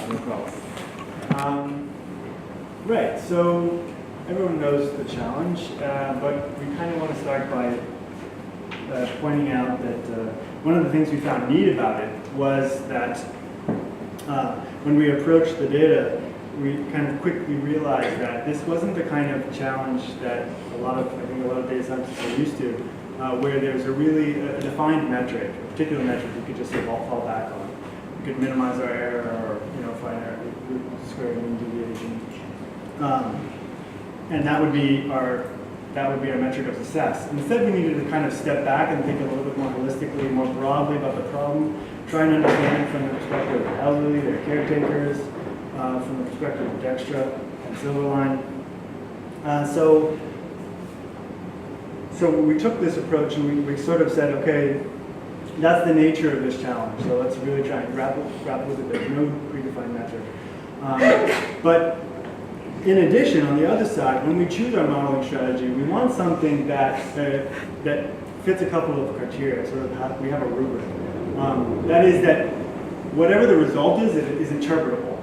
no problem. Right, so everyone knows the challenge, but we kind of want to start by pointing out that one of the things we found neat about it was that when we approached the data, we kind of quickly realized that this wasn't the kind of challenge that I think a lot of data scientists are used to, where there's a really defined metric, a particular metric we could just sort of all fall back on. We could minimize our error or find our square mean deviation, and that would be our metric of success. Instead, we needed to kind of step back and think a little bit more holistically, more broadly about the problem, try and understand it from the perspective of the elderly, their caretakers, from the perspective of DEXTRA and Silverline. So we took this approach and we sort of said, okay, that's the nature of this challenge. So let's really try and grapple with it. There's no predefined metric. But in addition, on the other side, when we choose our modeling strategy, we want something that fits a couple of criteria. We have a rubric. That is that whatever the result is interpretable.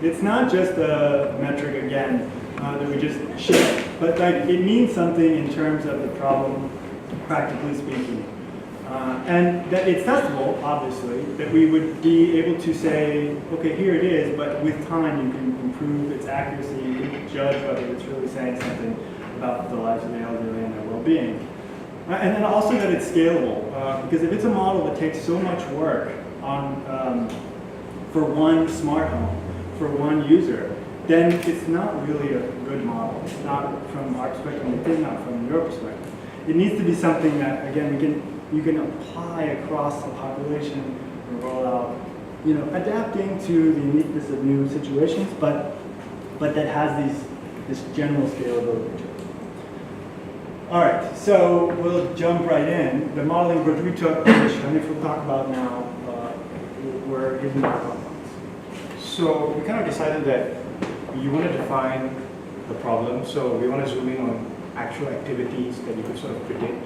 It's not just a metric again that we just ship, but it means something in terms of the problem, practically speaking. And that it's testable, obviously, that we would be able to say, okay, here it is, but with time you can improve its accuracy, you can judge whether it's really saying something about the lives of the elderly and their well-being. And then also that it's scalable, because if it's a model that takes so much work for one smart home, for one user, then it's not really a good model. It's not from our perspective, and it's not from your perspective. It needs to be something that, again, you can apply across the population and roll out, adapting to the uniqueness of new situations, but that has this general scalability to it. All right, so we'll jump right in. The modeling approach we took, which Hanif will talk about now, were hidden components. So we kind of decided that you want to define the problem, so we want to zoom in on actual activities that you could sort of predict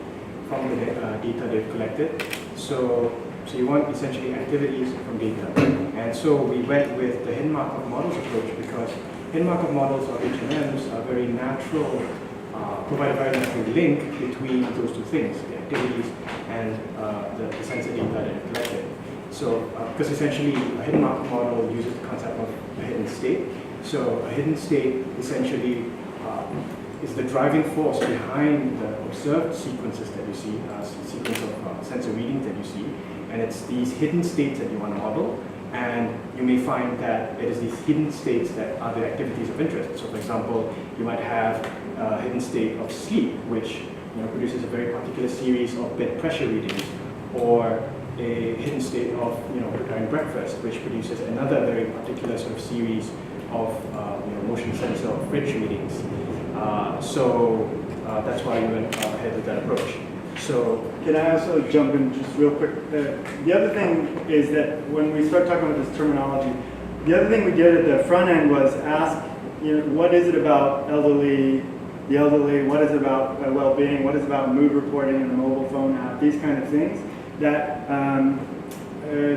from the data they've collected. So you want essentially activities from data. And so we went with the hidden Markov models approach because hidden Markov models or HMMs are very natural, provide a very natural link between those two things, the activities and the sensor data that you've collected. So, because essentially a hidden Markov model uses the concept of a hidden state. So a hidden state essentially is the driving force behind the observed sequences that you see, sequence of sensor readings that you see. And it's these hidden states that you want to model. And you may find that it is these hidden states that are the activities of interest. So for example, you might have a hidden state of sleep, which produces a very particular series of bed pressure readings, or a hidden state of preparing breakfast, which produces another very particular sort of series of motion sensor or fridge readings. So that's why we went ahead with that approach. So can I also jump in just real quick? The other thing is that when we start talking about this terminology, the other thing we did at the front end was ask, what is it about the elderly, what is it about well-being, what is it about mood reporting in the mobile phone app, these kind of things that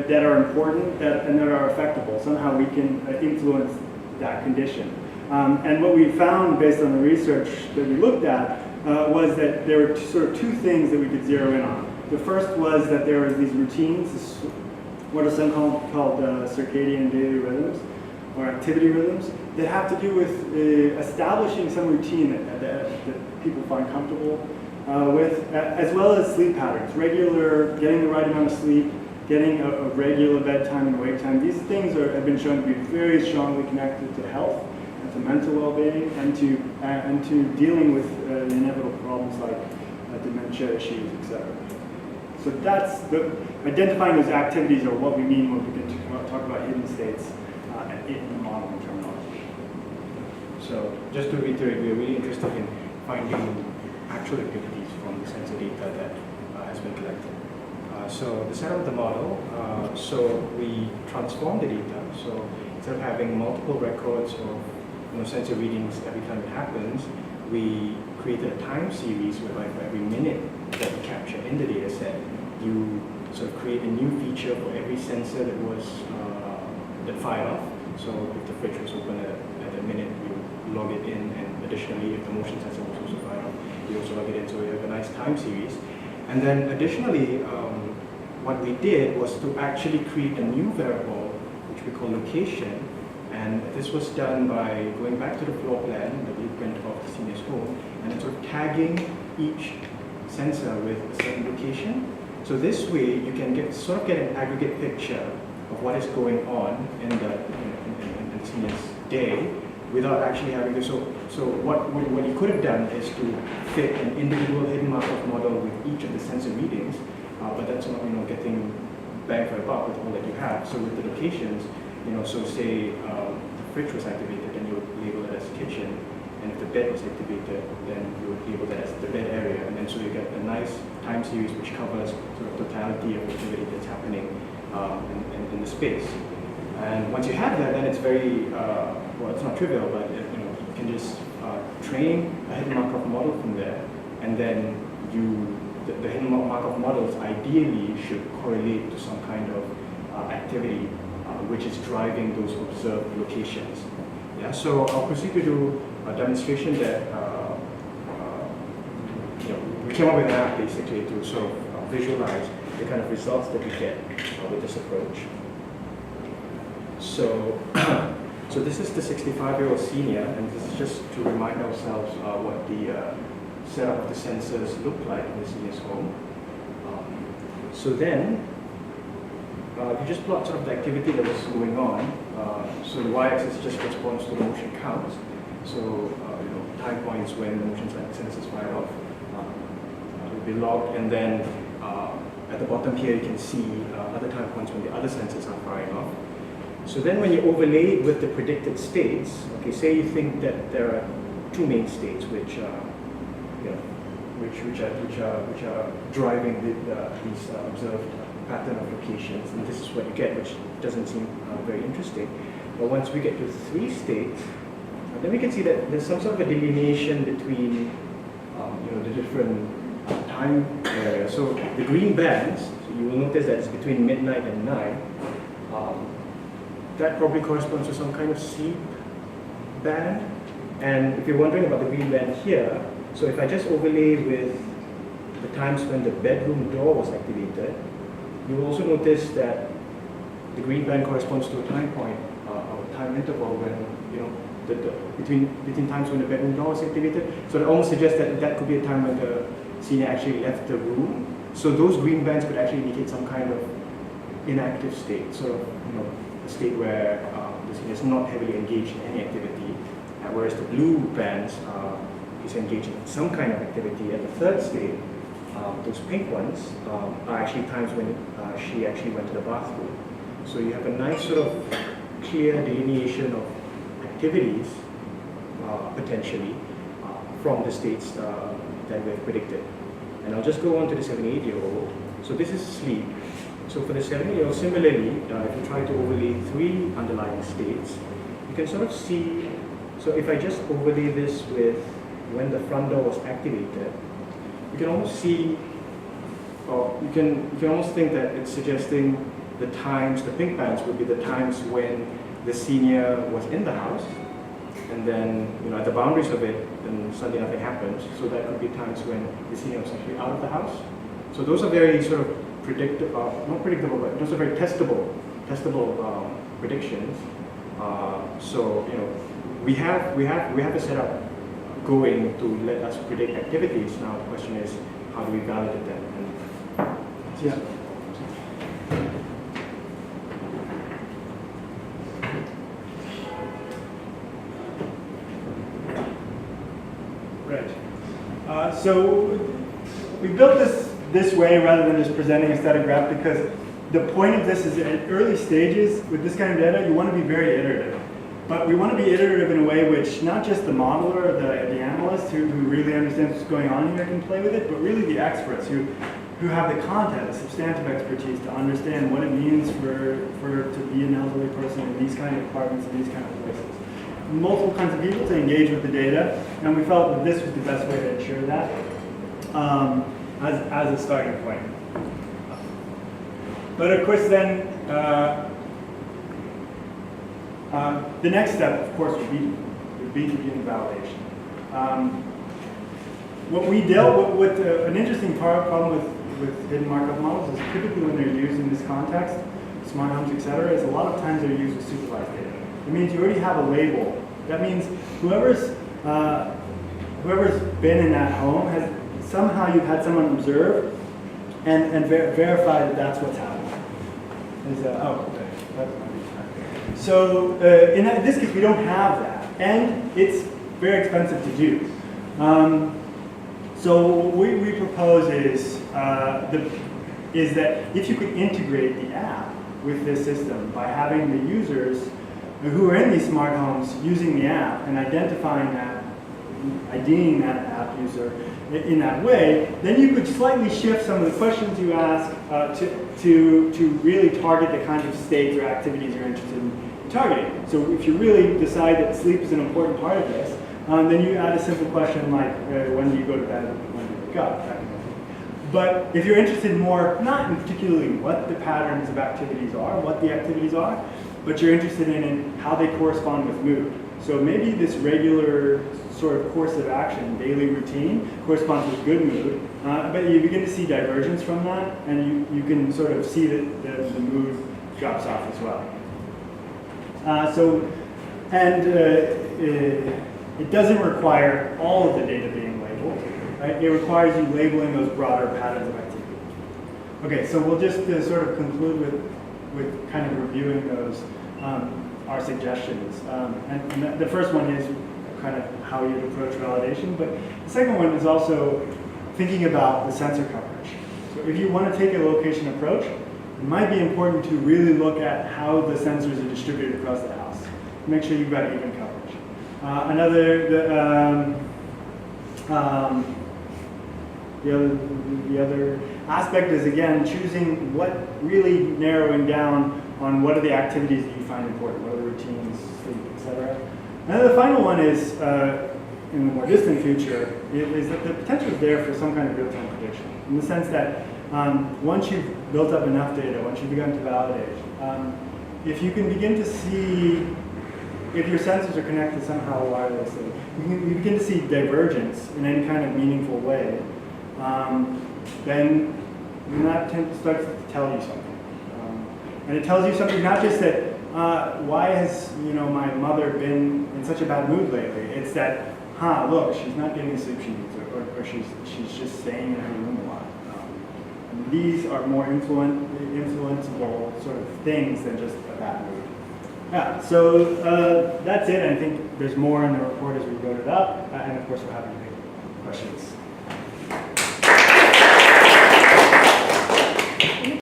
that are important and that are affectable. Somehow we can influence that condition. And what we found based on the research that we looked at was that there were sort of two things that we could zero in on. The first was that there were these routines, what are some called circadian daily rhythms, or activity rhythms, that have to do with establishing some routine that people find comfortable with, as well as sleep patterns, getting the right amount of sleep, getting a regular bedtime and wake time. These things have been shown to be very strongly connected to health, and to mental well-being, and to dealing with the inevitable problems like dementia issues, etc. So that's identifying those activities are what we mean when we can talk about hidden states in the modeling terminology. So just to reiterate, we are really interested in finding actual activities from the sensor data that has been collected. So the setup of the model, so we transform the data. So instead of having multiple records of sensor readings every time it happens, we created a time series whereby for every minute that we capture in the data set, you sort of create a new feature for every sensor that was that fired off. So if the fridge was open at a minute, you log it in, and additionally, if the motion sensor was also fired off, you also log it in. So you have a nice time series. And then additionally, what we did was to actually create a new variable, which we call location. And this was done by going back to the floor plan, the blueprint of the senior's home, and then sort of tagging each sensor with a certain location. So this way, you can sort of get an aggregate picture of what is going on in the senior's day without actually having to. So what you could have done is to fit an individual hidden Markov model with each of the sensor readings, but that's not getting bang for a buck with all that you have. So with the locations, so say the fridge was activated, then you would label it as kitchen, and if the bed was activated, then you would label that as the bed area, and then so you get a nice time series which covers sort of totality of activity that's happening in the space. And once you have that, then it's very well, it's not trivial, but you can just train a hidden Markov model from there, and then the hidden Markov models ideally should correlate to some kind of activity which is driving those observed locations. Yeah, so I'll proceed to do a demonstration that we came up with an app basically to sort of visualize the kind of results that we get with this approach. So, so this is the 65-year-old senior, and this is just to remind ourselves what the setup of the sensors look like in the senior's home. So then, you just plot sort of the activity that was going on. So the y-axis just corresponds to the motion counts. So time points when the motion sensors fire off will be logged, and then at the bottom here you can see other time points when the other sensors are firing off. So then when you overlay it with the predicted states, okay, say you think that there are two main states which are driving these observed pattern of locations, and this is what you get, which doesn't seem very interesting. But once we get to 3 states, then we can see that there's some sort of a delineation between the different time areas. So the green bands, so you will notice that it's between midnight and 9. That probably corresponds to some kind of sleep band. And if you're wondering about the green band here, so if I just overlay with the times when the bedroom door was activated, you will also notice that the green band corresponds to a time point, or a time interval when, between times when the bedroom door was activated. So it almost suggests that that could be a time when the senior actually left the room. So those green bands could actually indicate some kind of inactive state, sort of, a state where the senior is not heavily engaged in any activity, whereas the blue bands is engaged in some kind of activity at the third state. Those pink ones are actually times when she actually went to the bathroom. So you have a nice sort of clear delineation of activities, potentially, from the states that we have predicted. And I'll just go on to the 7-8-year-old. So this is sleep. So for the 7-year-old, similarly, if you try to overlay 3 underlying states, you can sort of see, so if I just overlay this with when the front door was activated, you can almost see, or you can almost think that it's suggesting the times, the pink bands would be the times when the senior was in the house, and then at the boundaries of it, then suddenly nothing happens. So that could be times when the senior was actually out of the house. So those are very sort of not predictable, but those are very testable predictions. So we have a setup going to let us predict activities. Now the question is, how do we validate them? And yeah. Right. So we built this way rather than just presenting a static graph, because the point of this is at early stages with this kind of data, you want to be very iterative. But we want to be iterative in a way which not just the modeler or the analyst who really understands what's going on here can play with it, but really the experts who have the content, the substantive expertise to understand what it means to be an elderly person in these kind of apartments and these kind of places. Multiple kinds of people to engage with the data, and we felt that this was the best way to ensure that as a starting point. But of course then, The next step, of course, would be to begin validation. What we dealt with an interesting problem with hidden markup models is typically when they're used in this context, smart homes, et cetera, is a lot of times they're used with supervised data. It means you already have a label. That means whoever's been in that home has somehow you've had someone observe and verify that that's what's happening. So in this case, we don't have that, and it's very expensive to do. So what we propose is that if you could integrate the app with this system by having the users who are in these smart homes using the app and identifying that, IDing that app user in that way, then you could slightly shift some of the questions you ask to really target the kinds of states or activities you're interested in targeting. So if you really decide that sleep is an important part of this, then you add a simple question like, when do you go to bed, when do you wake up, that kind of thing. But if you're interested more, not in particularly what the patterns of activities are, what the activities are, but you're interested in how they correspond with mood. So maybe this regular sort of course of action, daily routine, corresponds with good mood, but you begin to see divergence from that, and you can sort of see that the mood drops off as well. It doesn't require all of the data being labeled, right? It requires you labeling those broader patterns of activity. Okay, so we'll just sort of conclude with kind of reviewing those, our suggestions. And the first one is kind of how you'd approach validation, but the second one is also thinking about the sensor coverage. So if you want to take a location approach, it might be important to really look at how the sensors are distributed across the house. Make sure you've got even coverage. The other aspect is, again, choosing really narrowing down on what are the activities that you find important, what are the routines, sleep, etc. And then the final one is, in the more distant future, is that the potential is there for some kind of real-time prediction, in the sense that once you've built up enough data, once you've begun to validate, if you can begin to see, if your sensors are connected somehow wirelessly, you begin to see divergence in any kind of meaningful way, then that starts to tell you something. And it tells you something not just that, why has my mother been in such a bad mood lately? It's that, look, she's not getting the sleep she needs, or she's just staying in her room a lot. And these are more influenceable sort of things than just a bad mood. Yeah, so that's it. I think there's more in the report as we wrote it up, and of course we're happy to take questions.